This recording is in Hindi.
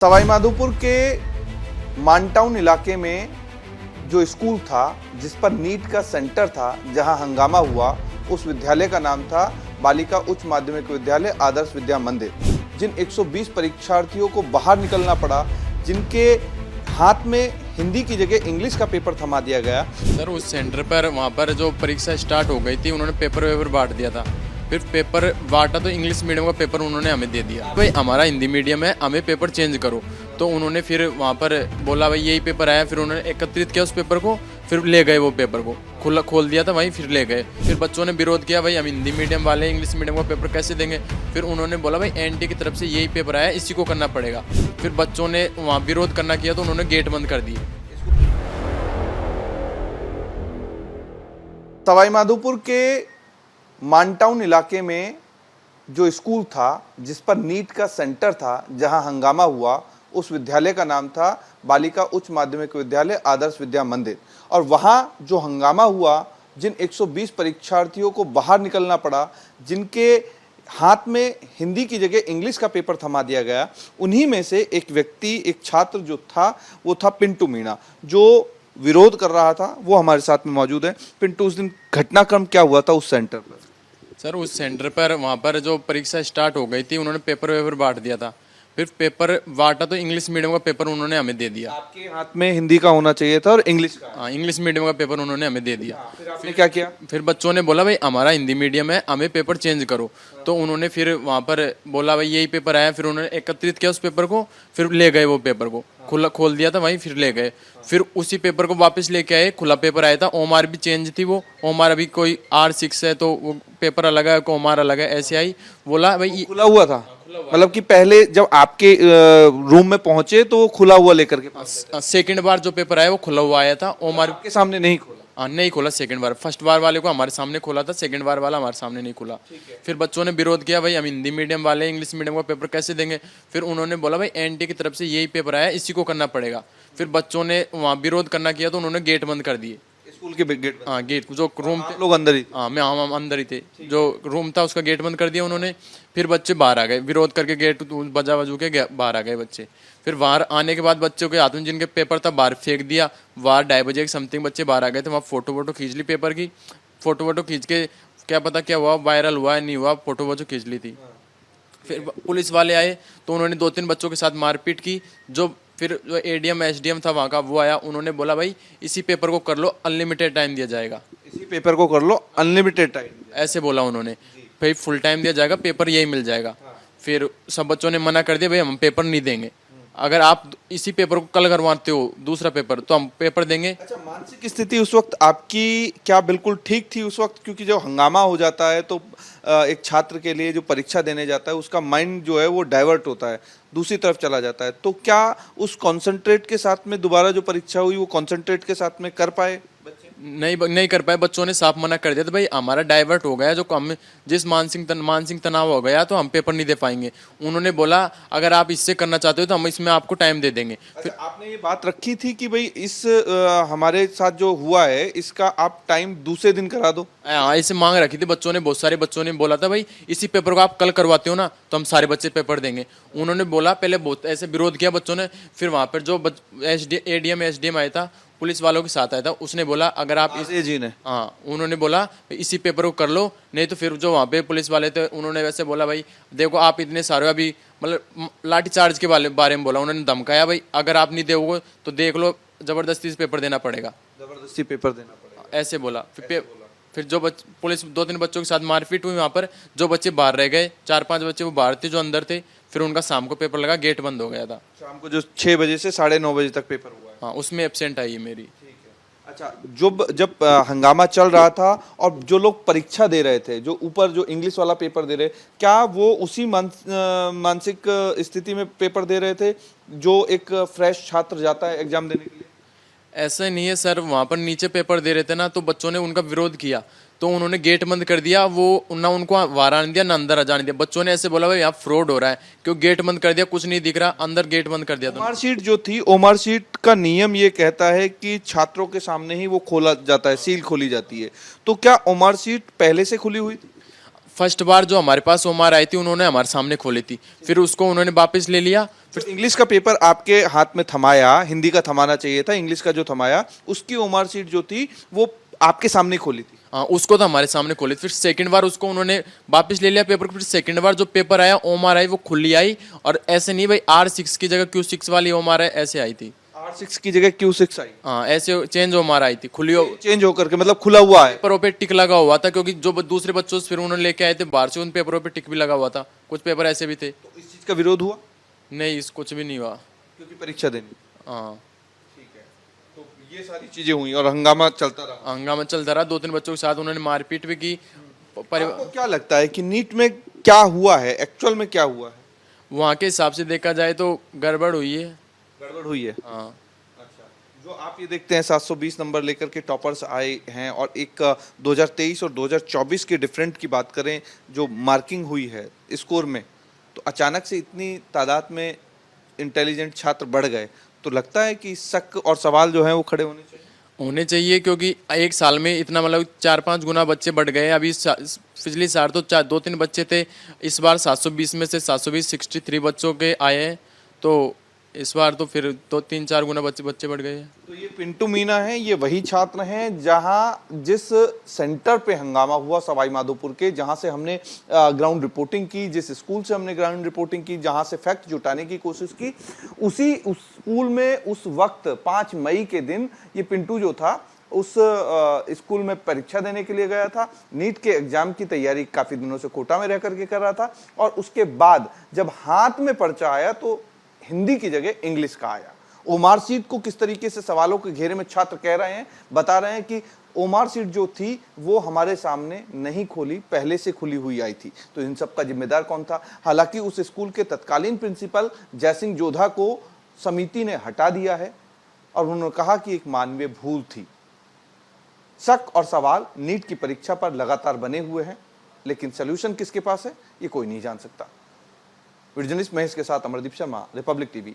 सवाईमाधोपुर के मानटाउन इलाके में जो स्कूल था जिस पर नीट का सेंटर था, जहां हंगामा हुआ, उस विद्यालय का नाम था बालिका उच्च माध्यमिक विद्यालय आदर्श विद्या मंदिर। जिन 120 परीक्षार्थियों को बाहर निकलना पड़ा, जिनके हाथ में हिंदी की जगह इंग्लिश का पेपर थमा दिया गया। सर उस सेंटर पर वहाँ पर जो परीक्षा स्टार्ट हो गई थी, उन्होंने पेपर बांट दिया था। फिर पेपर बांटा तो इंग्लिश मीडियम का पेपर उन्होंने हमें दे दिया। भाई हमारा हिंदी मीडियम है, हमें पेपर चेंज करो। तो उन्होंने फिर वहाँ पर बोला भाई यही पेपर आया। फिर उन्होंने एकत्रित किया उस पेपर को, फिर ले गए वो पेपर को खोल दिया था वहीं, फिर ले गए। फिर बच्चों ने विरोध किया, भाई हम हिंदी मीडियम वाले इंग्लिश मीडियम का पेपर कैसे देंगे। फिर उन्होंने बोला भाई एनटी की तरफ से यही पेपर आया, इसी को करना पड़ेगा। फिर बच्चों ने वहाँ विरोध करना किया तो उन्होंने गेट बंद कर दिए। सवाईमाधोपुर के मानटाउन इलाके में जो स्कूल था जिस पर नीट का सेंटर था, जहां हंगामा हुआ, उस विद्यालय का नाम था बालिका उच्च माध्यमिक विद्यालय आदर्श विद्या मंदिर। और वहां जो हंगामा हुआ, जिन 120 परीक्षार्थियों को बाहर निकलना पड़ा, जिनके हाथ में हिंदी की जगह इंग्लिश का पेपर थमा दिया गया, उन्हीं में से एक व्यक्ति, एक छात्र जो था, वो था पिंटू मीणा, जो विरोध कर रहा था। वो हमारे साथ में मौजूद है। पिंटू, उस दिन घटनाक्रम क्या हुआ था उस सेंटर पर? सर उस सेंटर पर वहाँ पर जो परीक्षा स्टार्ट हो गई थी, उन्होंने पेपर बांट दिया था। फिर पेपर बांटा तो इंग्लिश मीडियम का पेपर उन्होंने हमें दे दिया। आपके हाथ में हिंदी का होना चाहिए था और इंग्लिश का। हाँ, इंग्लिश मीडियम का पेपर उन्होंने हमें दे दिया। फिर आपने क्या किया? फिर बच्चों ने बोला भाई हमारा हिंदी मीडियम है, हमें पेपर चेंज करो। तो उन्होंने फिर वहाँ पर बोला भाई यही पेपर आया। फिर उन्होंने एकत्रित किया उस पेपर को, फिर ले गए वो पेपर को खोल दिया था वहीं, फिर ले गए। फिर उसी पेपर को वापस लेके आए, खुला पेपर आया था। ओमार भी चेंज थी, वो ओमार अभी कोई R6 है तो वो पेपर अलग है, ओमार अलग है, ऐसे आई। बोला भाई खुला हुआ था, मतलब कि पहले जब आपके रूम में पहुंचे तो वो खुला हुआ लेकर के सेकंड बार जो पेपर आया वो खुला हुआ आया था। ओमार के सामने नहीं खोला? नहीं खोला सेकंड बार। फर्स्ट बार वाले को हमारे सामने खोला था, सेकंड बार वाला हमारे सामने नहीं खोला। फिर बच्चों ने विरोध किया, भाई हम हिंदी मीडियम वाले इंग्लिश मीडियम का पेपर कैसे देंगे। फिर उन्होंने बोला भाई एनटी की तरफ से यही पेपर आया, इसी को करना पड़ेगा। फिर बच्चों ने वहाँ विरोध करना किया तो उन्होंने गेट बंद कर दिए। स्कूल के गेट? हाँ, गेट जो रूम थे, लोग अंदर ही? हाँ मैं हम अंदर ही थे। जो रूम था उसका गेट बंद कर दिया उन्होंने। फिर बच्चे बाहर आ गए, विरोध करके गेट बजा बजू के बाहर आ गए बच्चे। फिर बाहर आने के बाद बच्चों के हाथ में जिनके पेपर था बाहर फेंक दिया। बाहर 2:30 बजे के समथिंग बच्चे बाहर आ गए थे। वहाँ फोटो खींच ली पेपर की। फोटो खींच के क्या पता क्या हुआ, वायरल हुआ है नहीं हुआ, फोटो खींच ली थी। फिर पुलिस वाले आए तो उन्होंने 2-3 बच्चों के साथ मारपीट की। फिर जो एडीएम एसडीएम था वहाँ का, वो आया। उन्होंने बोला भाई इसी पेपर को कर लो, अनलिमिटेड टाइम दिया जाएगा। इसी पेपर को कर लो, अनलिमिटेड टाइम, ऐसे बोला उन्होंने। भाई फुल टाइम दिया जाएगा, पेपर यही मिल जाएगा। फिर सब बच्चों ने मना कर दिया, भाई हम पेपर नहीं देंगे। अगर आप इसी पेपर को कल करवाते हो दूसरा पेपर, तो हम पेपर देंगे। अच्छा, मानसिक स्थिति उस वक्त आपकी क्या बिल्कुल ठीक थी उस वक्त? क्योंकि जब हंगामा हो जाता है तो एक छात्र के लिए जो परीक्षा देने जाता है उसका माइंड जो है वो डाइवर्ट होता है, दूसरी तरफ चला जाता है। तो क्या उस कॉन्सेंट्रेट के साथ में दोबारा जो परीक्षा हुई वो कॉन्सेंट्रेट के साथ में कर पाए बच्चे? नहीं कर पाए। बच्चों ने साफ मना कर दिया था, भाई हमारा डाइवर्ट हो गया, जो कम जिस मानसिक तनाव हो गया तो हम पेपर नहीं दे पाएंगे। उन्होंने बोला अगर आप इससे करना चाहते हो तो हम इसमें आपको टाइम दे देंगे। फिर आपने ये बात रखी थी कि भाई इस हमारे साथ जो हुआ है इसका आप टाइम दूसरे दिन करा दो? हाँ, ऐसे मांग रखी थी बच्चों ने। बहुत सारे बच्चों ने बोला था भाई इसी पेपर को आप कल करवाते हो ना तो हम सारे बच्चे पेपर देंगे। उन्होंने बोला, पहले बहुत ऐसे विरोध किया बच्चों ने। फिर वहाँ पर जो एडीएम एसडीएम आया था, पुलिस वालों के साथ आया था, उसने बोला अगर आप जी ने, हाँ, उन्होंने बोला इसी पेपर को कर लो, नहीं तो फिर जो वहाँ पे पुलिस वाले थे उन्होंने वैसे बोला भाई देखो आप इतने सारे, अभी मतलब लाठी चार्ज के बारे में बोला। उन्होंने धमकाया, भाई अगर आप नहीं दोगे तो देख लो, जबरदस्ती से पेपर देना पड़ेगा, जबरदस्ती पेपर देना पड़ेगा, ऐसे बोला। फिर जो पुलिस 2-3 बच्चों के साथ मारपीट हुई वहाँ पर। जो बच्चे बाहर रह गए, 4-5 बच्चे वो बाहर थे जो अंदर थे। फिर उनका शाम को पेपर लगा, गेट बंद हो गया था। शाम को जो 6 बजे से 9:30 बजे तक पेपर हुआ है? हाँ, उसमें एब्सेंट आई है मेरी। अच्छा, जब हंगामा चल रहा था और जो लोग परीक्षा दे रहे थे, जो ऊपर जो इंग्लिश वाला पेपर दे रहे, क्या वो उसी मानसिक स्थिति में पेपर दे रहे थे जो एक फ्रेश छात्र जाता है एग्जाम देने के लिए? ऐसा नहीं है सर, वहाँ पर नीचे पेपर दे रहे थे ना, तो बच्चों ने उनका विरोध किया तो उन्होंने गेट बंद कर दिया। वो ना उनको बाहर आने दिया ना अंदर जाने दिया। बच्चों ने ऐसे बोला भाई यहाँ फ्रॉड हो रहा है, क्यों गेट बंद कर दिया, कुछ नहीं दिख रहा, अंदर गेट बंद कर दिया। ओमार शीट जो थी, ओमार शीट का नियम ये कहता है कि छात्रों के सामने ही वो खोला जाता है, सील खोली जाती है। तो क्या ओमार शीट पहले से खुली हुई थी? फर्स्ट बार जो हमारे पास ओमार आई थी उन्होंने हमारे सामने खोली थी, फिर उसको उन्होंने वापस ले लिया। फिर इंग्लिश का पेपर आपके हाथ में थमाया, हिंदी का थमाना चाहिए था, इंग्लिश का जो थमाया उसकी ओमार शीट जो थी वो आपके सामने खोली थी। हाँ, उसको तो हमारे सामने खोली, फिर सेकंड बार उसको उन्होंने वापस ले लिया पेपर को। फिर सेकंड बार जो पेपर आया ओमार आई वो खुली आई, और ऐसे नहीं भाई R6 की जगह Q6 वाली ओमार है ऐसे आई थी। R6 की जगह Q6 आई, हाँ, ऐसे चेंज ओमार आई थी, खुली चेंज होकर के मतलब खुला हुआ है। पेपरों पे टिक लगा हुआ था, क्योंकि जो दूसरे बच्चों से फिर उन्होंने लेके आए थे बाहर से, उन पेपरों पे टिक भी लगा हुआ था। कुछ पेपर ऐसे भी थे। तो इस चीज का विरोध हुआ नहीं, इस कुछ भी नहीं हुआ। क्योंकि परीक्षा देनी। हाँ, ठीक है, तो ये सारी चीजें हुई और हंगामा चलता रहा। हंगामा चलता रहा, 2-3 बच्चों के साथ उन्होंने मारपीट भी की। आपको क्या लगता है कि नीट में क्या हुआ है, एक्चुअल में क्या हुआ है? वहाँ के हिसाब से देखा जाए तो गड़बड़ हुई है। गड़बड़ हुई है। हाँ, अच्छा, जो आप ये देखते हैं 720 नंबर लेकर के टॉपर्स आए हैं, और एक 2023 और 2024 के डिफरेंट की बात करें जो मार्किंग हुई है स्कोर में, तो अचानक से इतनी तादाद में इंटेलिजेंट छात्र बढ़ गए, तो लगता है कि शक और सवाल जो है वो खड़े होने चाहिए। क्योंकि एक साल में इतना मतलब 4-5 गुना बच्चे बढ़ गए। अभी पिछली साल तो 2-3 बच्चे थे, इस बार 720 में से 720 63 बच्चों के आए हैं, तो इस बार तो फिर 2-3-4 गुना बच्चे बढ़ गए हैं। तो ये पिंटू मीना है, ये वही छात्र हैं जहां जिस सेंटर पे हंगामा हुआ सवाई माधोपुर के, जहां से हमने ग्राउंड रिपोर्टिंग की, जिस स्कूल से हमने ग्राउंड रिपोर्टिंग की, जहां से फैक्ट जुटाने की कोशिश की, उस स्कूल में उस वक्त 5 मई के दिन ये पिंटू जो था उस स्कूल में परीक्षा देने के लिए गया था। नीट के एग्जाम की तैयारी काफी दिनों से कोटा में रह करके कर रहा था, और उसके बाद जब हाथ में पर्चा आया तो हिंदी की जगह इंग्लिश का आया। ओमार शीट को किस तरीके से सवालों के घेरे में छात्र कह रहे हैं, बता रहे हैं कि ओमार शीट जो थी वो हमारे सामने नहीं खोली, पहले से खुली हुई आई थी। तो इन सब का जिम्मेदार कौन था? हालांकि उस स्कूल के तत्कालीन प्रिंसिपल जयसिंह जोधा को समिति ने हटा दिया है, और उन्होंने कहा कि एक मानवीय भूल थी। शक और सवाल नीट की परीक्षा पर लगातार बने हुए हैं, लेकिन सोल्यूशन किसके पास है ये कोई नहीं जान सकता। वीडियो जर्नलिस्ट महेश के साथ अमरदीप शर्मा, रिपब्लिक टीवी।